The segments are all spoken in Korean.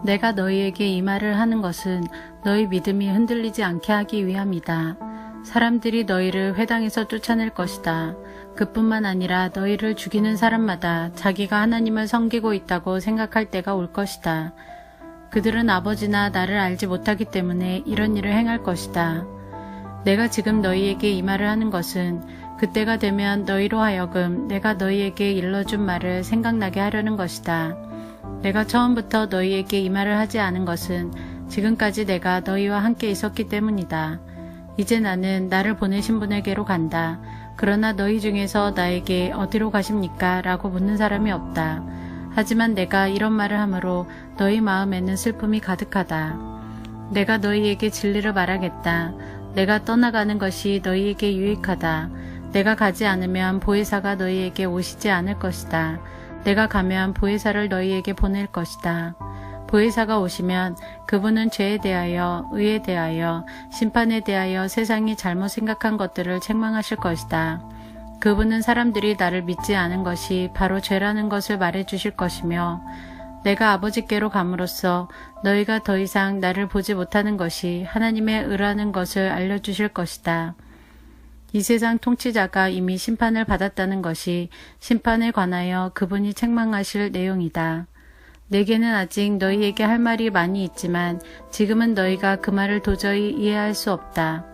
내가 너희에게 이 말을 하는 것은 너희 믿음이 흔들리지 않게 하기 위함이다. 사람들이 너희를 회당에서 쫓아낼 것이다. 그뿐만 아니라 너희를 죽이는 사람마다 자기가 하나님을 섬기고 있다고 생각할 때가 올 것이다. 그들은 아버지나 나를 알지 못하기 때문에 이런 일을 행할 것이다. 내가 지금 너희에게 이 말을 하는 것은 그때가 되면 너희로 하여금 내가 너희에게 일러준 말을 생각나게 하려는 것이다. 내가 처음부터 너희에게 이 말을 하지 않은 것은 지금까지 내가 너희와 함께 있었기 때문이다. 이제 나는 나를 보내신 분에게로 간다. 그러나 너희 중에서 나에게 어디로 가십니까? 라고 묻는 사람이 없다. 하지만 내가 이런 말을 함으로 너희 마음에는 슬픔이 가득하다. 내가 너희에게 진리를 말하겠다. 내가 떠나가는 것이 너희에게 유익하다. 내가 가지 않으면 보혜사가 너희에게 오시지 않을 것이다. 내가 가면 보혜사를 너희에게 보낼 것이다. 보혜사가 오시면 그분은 죄에 대하여, 의에 대하여, 심판에 대하여 세상이 잘못 생각한 것들을 책망하실 것이다. 그분은 사람들이 나를 믿지 않은 것이 바로 죄라는 것을 말해주실 것이며 내가 아버지께로 감으로써 너희가 더 이상 나를 보지 못하는 것이 하나님의 의라는 것을 알려주실 것이다. 이 세상 통치자가 이미 심판을 받았다는 것이 심판에 관하여 그분이 책망하실 내용이다. 내게는 아직 너희에게 할 말이 많이 있지만 지금은 너희가 그 말을 도저히 이해할 수 없다.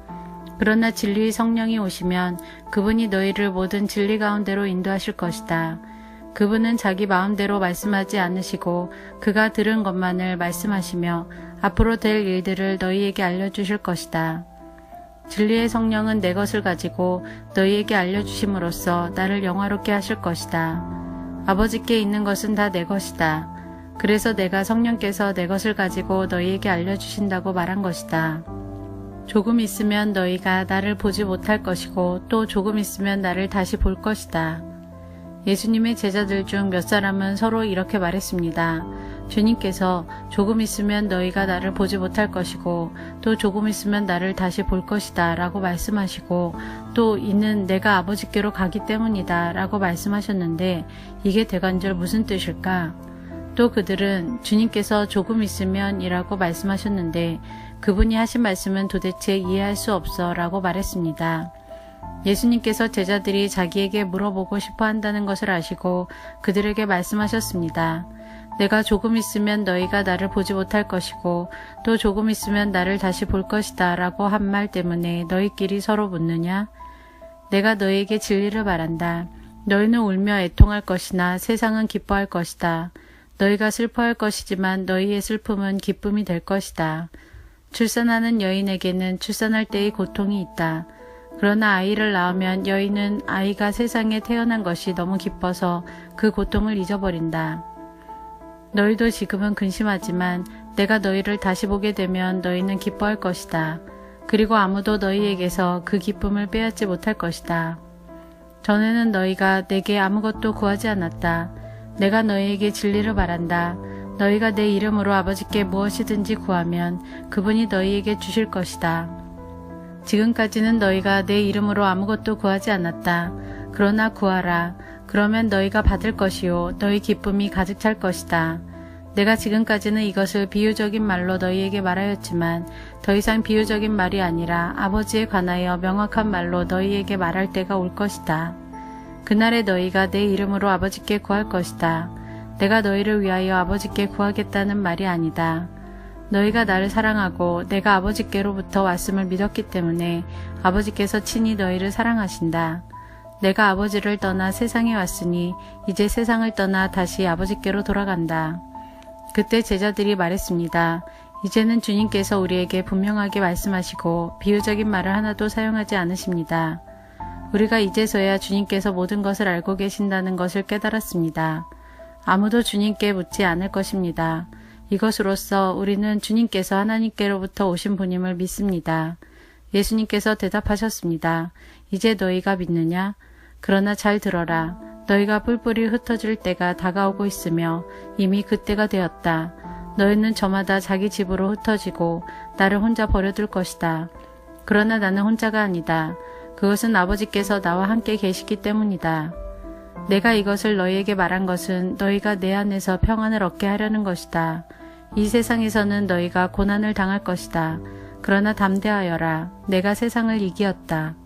그러나 진리의 성령이 오시면 그분이 너희를 모든 진리 가운데로 인도하실 것이다. 그분은 자기 마음대로 말씀하지 않으시고 그가 들은 것만을 말씀하시며 앞으로 될 일들을 너희에게 알려주실 것이다. 진리의 성령은 내 것을 가지고 너희에게 알려주심으로써 나를 영화롭게 하실 것이다. 아버지께 있는 것은 다 내 것이다. 그래서 내가 성령께서 내 것을 가지고 너희에게 알려주신다고 말한 것이다. 조금 있으면 너희가 나를 보지 못할 것이고 또 조금 있으면 나를 다시 볼 것이다. 예수님의 제자들 중 몇 사람은 서로 이렇게 말했습니다. 주님께서 조금 있으면 너희가 나를 보지 못할 것이고 또 조금 있으면 나를 다시 볼 것이다 라고 말씀하시고 또 이는 내가 아버지께로 가기 때문이다 라고 말씀하셨는데 이게 대관절 무슨 뜻일까? 또 그들은 주님께서 조금 있으면 이라고 말씀하셨는데 그분이 하신 말씀은 도대체 이해할 수 없어 라고 말했습니다. 예수님께서 제자들이 자기에게 물어보고 싶어 한다는 것을 아시고 그들에게 말씀하셨습니다. 내가 조금 있으면 너희가 나를 보지 못할 것이고 또 조금 있으면 나를 다시 볼 것이다 라고 한 말 때문에 너희끼리 서로 묻느냐? 내가 너희에게 진리를 말한다. 너희는 울며 애통할 것이나 세상은 기뻐할 것이다. 너희가 슬퍼할 것이지만 너희의 슬픔은 기쁨이 될 것이다. 출산하는 여인에게는 출산할 때의 고통이 있다. 그러나 아이를 낳으면 여인은 아이가 세상에 태어난 것이 너무 기뻐서 그 고통을 잊어버린다. 너희도 지금은 근심하지만 내가 너희를 다시 보게 되면 너희는 기뻐할 것이다. 그리고 아무도 너희에게서 그 기쁨을 빼앗지 못할 것이다. 전에는 너희가 내게 아무것도 구하지 않았다. 내가 너희에게 진리를 말한다. 너희가 내 이름으로 아버지께 무엇이든지 구하면 그분이 너희에게 주실 것이다. 지금까지는 너희가 내 이름으로 아무것도 구하지 않았다. 그러나 구하라. 그러면 너희가 받을 것이요 너희 기쁨이 가득 찰 것이다. 내가 지금까지는 이것을 비유적인 말로 너희에게 말하였지만 더 이상 비유적인 말이 아니라 아버지에 관하여 명확한 말로 너희에게 말할 때가 올 것이다. 그날에 너희가 내 이름으로 아버지께 구할 것이다. 내가 너희를 위하여 아버지께 구하겠다는 말이 아니다. 너희가 나를 사랑하고 내가 아버지께로부터 왔음을 믿었기 때문에 아버지께서 친히 너희를 사랑하신다. 내가 아버지를 떠나 세상에 왔으니 이제 세상을 떠나 다시 아버지께로 돌아간다. 그때 제자들이 말했습니다. 이제는 주님께서 우리에게 분명하게 말씀하시고 비유적인 말을 하나도 사용하지 않으십니다. 우리가 이제서야 주님께서 모든 것을 알고 계신다는 것을 깨달았습니다. 아무도 주님께 묻지 않을 것입니다. 이것으로써 우리는 주님께서 하나님께로부터 오신 분임을 믿습니다. 예수님께서 대답하셨습니다. 이제 너희가 믿느냐? 그러나 잘 들어라. 너희가 뿔뿔이 흩어질 때가 다가오고 있으며 이미 그때가 되었다. 너희는 저마다 자기 집으로 흩어지고 나를 혼자 버려둘 것이다. 그러나 나는 혼자가 아니다. 그것은 아버지께서 나와 함께 계시기 때문이다. 내가 이것을 너희에게 말한 것은 너희가 내 안에서 평안을 얻게 하려는 것이다. 이 세상에서는 너희가 고난을 당할 것이다. 그러나 담대하여라. 내가 세상을 이기었다.